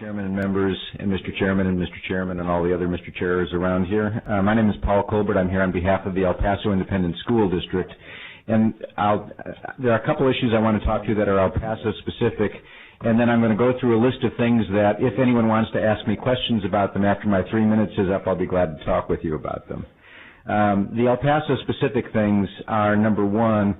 Chairman and members, and Mr. Chairman and all the other Mr. Chairs around here. My name is Paul Colbert. I'm here on behalf of the El Paso Independent School District. And there are a couple issues I want to talk to you that are El Paso specific, and then I'm going to go through a list of things that if anyone wants to ask me questions about them after my 3 minutes is up, I'll be glad to talk with you about them. The El Paso specific things are, number one,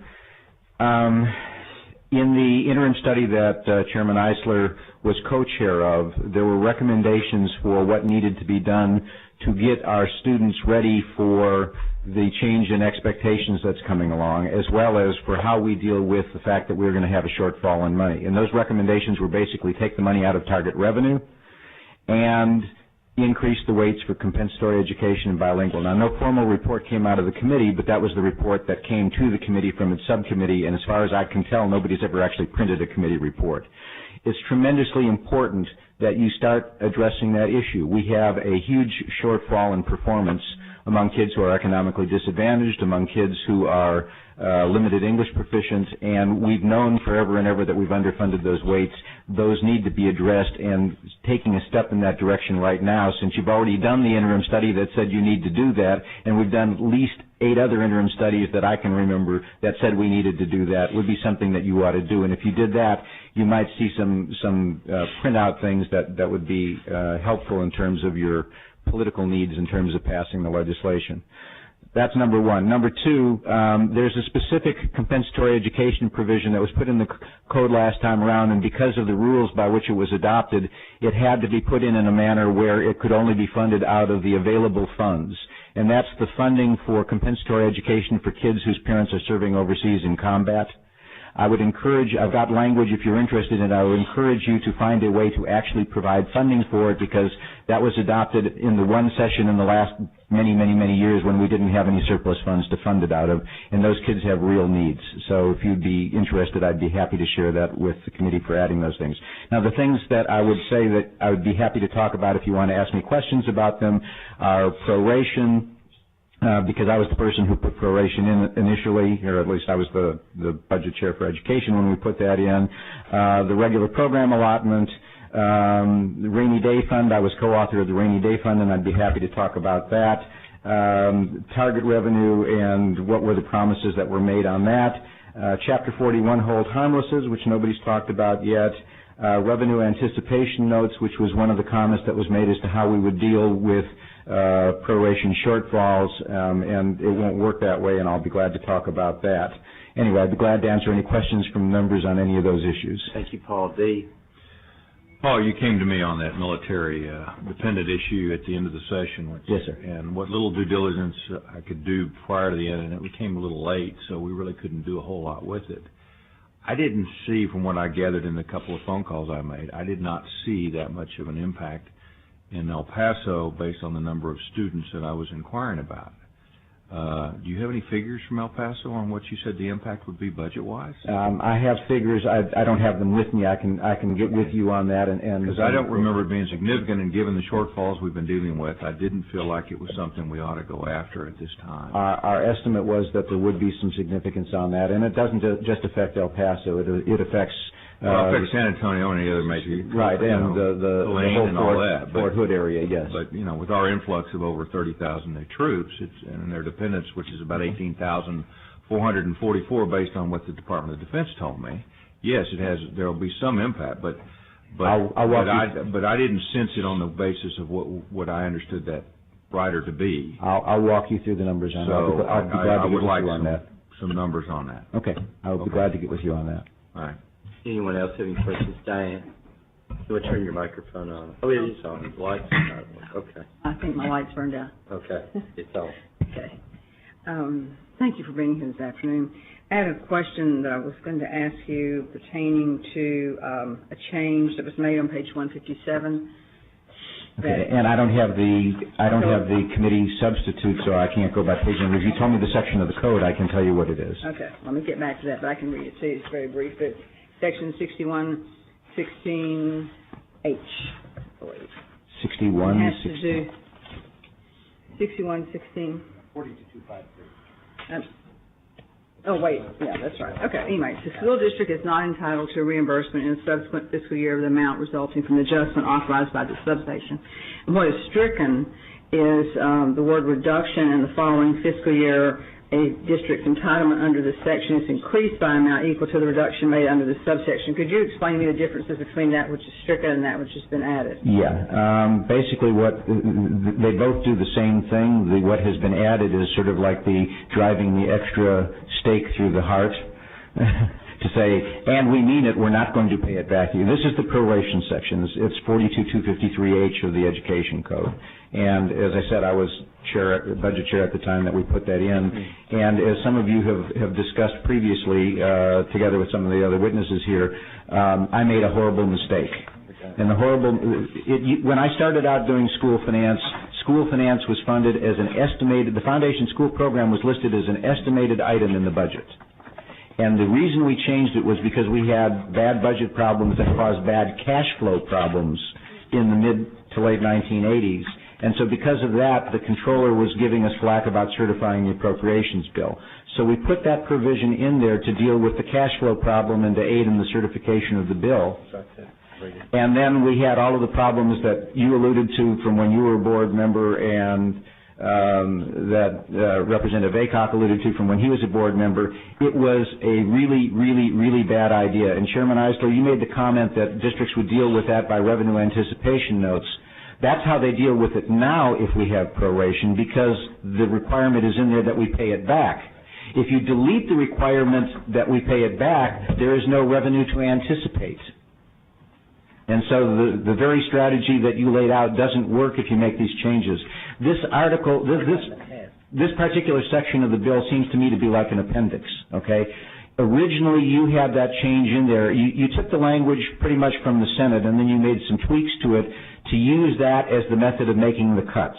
in the interim study that Chairman Eisler was co-chair of, there were recommendations for what needed to be done to get our students ready for the change in expectations that's coming along, as well as for how we deal with the fact that we're going to have a shortfall in money. And those recommendations were basically take the money out of target revenue and increase the weights for compensatory education and bilingual. Now, no formal report came out of the committee, but that was the report that came to the committee from its subcommittee, and as far as I can tell, nobody's ever actually printed a committee report. It's tremendously important that you start addressing that issue. We have a huge shortfall in performance among kids who are economically disadvantaged, among kids who are limited English proficient, and we've known forever and ever that we've underfunded those weights. Those need to be addressed, and taking a step in that direction right now, since you've already done the interim study that said you need to do that, and we've done at least 8 other interim studies that I can remember that said we needed to do that, would be something that you ought to do. And if you did that, you might see some printout things that would be helpful in terms of your political needs in terms of passing the legislation. That's number one. Number two, there's a specific compensatory education provision that was put in the code last time around, and because of the rules by which it was adopted, it had to be put in a manner where it could only be funded out of the available funds. And that's the funding for compensatory education for kids whose parents are serving overseas in combat. I would encourage, I've got language if you're interested in it, I would encourage you to find a way to actually provide funding for it, because that was adopted in the one session in the last many years when we didn't have any surplus funds to fund it out of, and those kids have real needs. So if you'd be interested, I'd be happy to share that with the committee for adding those things. Now, the things that I would say that I would be happy to talk about if you want to ask me questions about them are proration, because I was the person who put proration in initially, or at least I was the budget chair for education when we put that in. The regular program allotment, the rainy day fund, I was co-author of the rainy day fund, and I'd be happy to talk about that. Target revenue and what were the promises that were made on that. Chapter 41, hold harmlesses, which nobody's talked about yet. Revenue anticipation notes, which was one of the comments that was made as to how we would deal with proration shortfalls, and it won't work that way, and I'll be glad to talk about that. Anyway, I'd be glad to answer any questions from members on any of those issues. Thank you, Paul. D. Paul, you came to me on that military dependent issue at the end of the session. Yes, sir. And what little due diligence I could do prior to the end, and it came a little late, so we really couldn't do a whole lot with it. I didn't see, from what I gathered in the couple of phone calls I made, I did not see that much of an impact in El Paso based on the number of students that I was inquiring about. Do you have any figures from El Paso on what you said the impact would be budget-wise? I have figures. I don't have them with me. I can get with you on that. Because I don't remember it being significant, and given the shortfalls we've been dealing with, I didn't feel like it was something we ought to go after at this time. Our estimate was that there would be some significance on that, and it doesn't just affect El Paso. It affects... Well, it affects San Antonio and any other major... Right, and the whole Fort Hood area, yes. But, you know, with our influx of over 30,000 new troops, and their dependents, which is about 18,444 based on what the Department of Defense told me, yes, there will be some impact, but I didn't sense it on the basis of what I understood that rider to be. I'll walk you through the numbers on that. I'll be glad to get with you on that. Some numbers on that. Okay, I will be glad to get with you on that. All right. Anyone else have any questions? Diane, you want to turn your microphone on? Oh, it is on. The lights are not on. Okay. I think my light's burned out. Okay, it's on. Okay. Thank you for being here this afternoon. I had a question that I was going to ask you pertaining to a change that was made on page 157. Okay, and I don't have the committee substitute, so I can't go by page numbers. If you told me the section of the code, I can tell you what it is. Okay, let me get back to that, but I can read it too. It's very brief. But Section 6116H, I believe. 6116. It has to do 6116. 42253. Oh, wait, yeah, that's right. Okay, anyway, the school district is not entitled to reimbursement in a subsequent fiscal year of the amount resulting from the adjustment authorized by the substation. And what is stricken is the word reduction in the following fiscal year. A district's entitlement under this section is increased by an amount equal to the reduction made under the subsection. Could you explain to me the differences between that which is stricken and that which has been added? Yeah. Basically, they both do the same thing. What has been added is sort of like the driving the extra stake through the heart to say, and we mean it, we're not going to pay it back to you. This is the proration section. It's 42253H of the Education Code. And as I said, I was budget chair at the time that we put that in. And as some of you have discussed previously, together with some of the other witnesses here, I made a horrible mistake. And when I started out doing school finance was funded as an estimated, the foundation school program was listed as an estimated item in the budget. And the reason we changed it was because we had bad budget problems that caused bad cash flow problems in the mid to late 1980s. And so because of that, the controller was giving us flack about certifying the appropriations bill. So we put that provision in there to deal with the cash flow problem and to aid in the certification of the bill. And then we had all of the problems that you alluded to from when you were a board member and that Representative Aycock alluded to from when he was a board member. It was a really, really, really bad idea. And Chairman Eisler, you made the comment that districts would deal with that by revenue anticipation notes. That's how they deal with it now if we have proration, because the requirement is in there that we pay it back. If you delete the requirement that we pay it back, there is no revenue to anticipate. And so the very strategy that you laid out doesn't work if you make these changes. This article, this particular section of the bill seems to me to be like an appendix, okay? Originally, you had that change in there. You took the language pretty much from the Senate, and then you made some tweaks to it to use that as the method of making the cuts,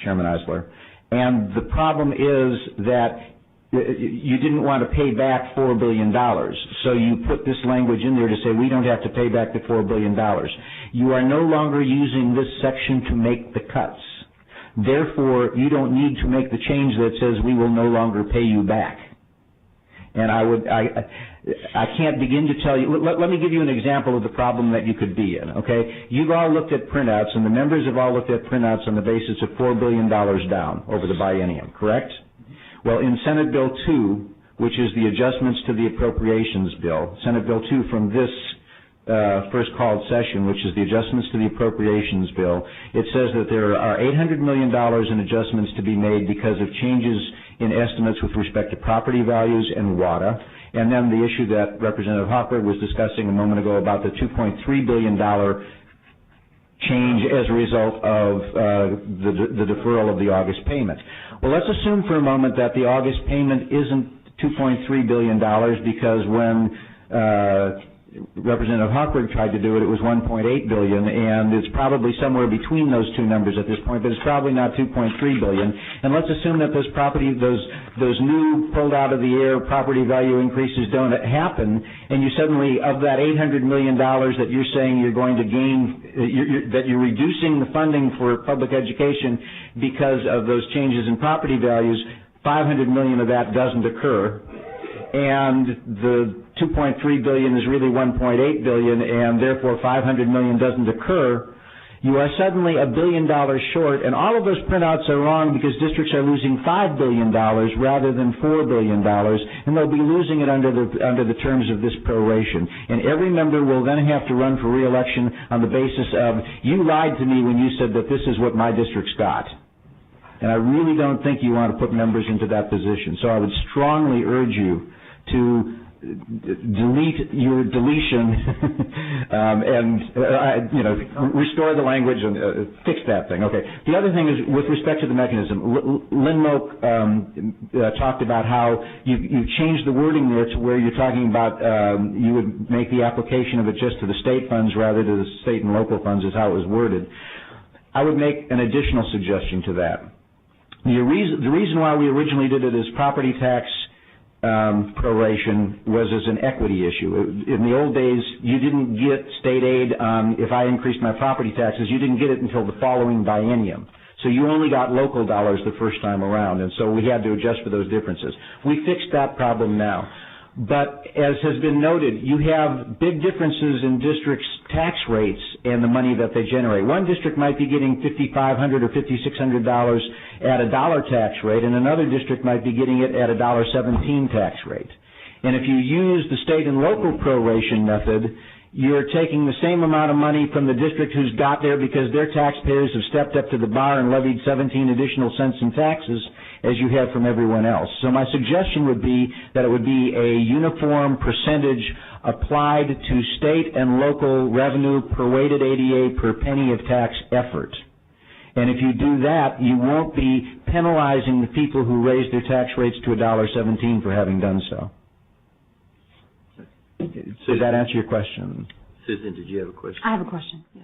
Chairman Eisler. And the problem is that you didn't want to pay back $4 billion. So you put this language in there to say we don't have to pay back the $4 billion. You are no longer using this section to make the cuts. Therefore, you don't need to make the change that says we will no longer pay you back. And I can't begin to tell you. Let me give you an example of the problem that you could be in, okay? You've all looked at printouts, and the members have all looked at printouts on the basis of $4 billion down over the biennium, correct? Well, in Senate Bill 2, which is the adjustments to the appropriations bill, Senate Bill 2 from this first called session, which is the adjustments to the appropriations bill, it says that there are $800 million in adjustments to be made because of changes in estimates with respect to property values and WADA, and then the issue that Representative Hochberg was discussing a moment ago about the $2.3 billion change as a result of the deferral of the August payment. Well, let's assume for a moment that the August payment isn't $2.3 billion because when Representative Hochberg tried to do it, it was $1.8 billion, and it's probably somewhere between those two numbers at this point, but it's probably not $2.3 billion. And let's assume that those new pulled out of the air property value increases don't happen, and you suddenly, of that $800 million that you're saying you're going to gain, that you're reducing the funding for public education because of those changes in property values, $500 million of that doesn't occur. And the $2.3 billion is really $1.8 billion, and therefore $500 million doesn't occur. You are suddenly $1 billion short, and all of those printouts are wrong because districts are losing $5 billion rather than $4 billion, and they'll be losing it under the terms of this proration. And every member will then have to run for re-election on the basis of, you lied to me when you said that this is what my district's got. And I really don't think you want to put members into that position. So I would strongly urge you to delete your deletion and restore the language and fix that thing. Okay. The other thing is with respect to the mechanism. Lynn Moak talked about how you changed the wording there to where you're talking about you would make the application of it just to the state funds rather than the state and local funds is how it was worded. I would make an additional suggestion to that. The reason why we originally did it as property tax proration was as an equity issue. In the old days, you didn't get state aid if I increased my property taxes. You didn't get it until the following biennium. So you only got local dollars the first time around, and so we had to adjust for those differences. We fixed that problem now. But as has been noted, you have big differences in districts' tax rates and the money that they generate. One district might be getting $5,500 or $5,600 at a dollar tax rate, and another district might be getting it at a $1.17 tax rate. And if you use the state and local proration method, you're taking the same amount of money from the district who's got there because their taxpayers have stepped up to the bar and levied 17 additional cents in taxes as you have from everyone else. So my suggestion would be that it would be a uniform percentage applied to state and local revenue per weighted ADA per penny of tax effort. And if you do that, you won't be penalizing the people who raised their tax rates to $1.17 for having done so. Does that answer your question? Susan, did you have a question? I have a question. Yeah.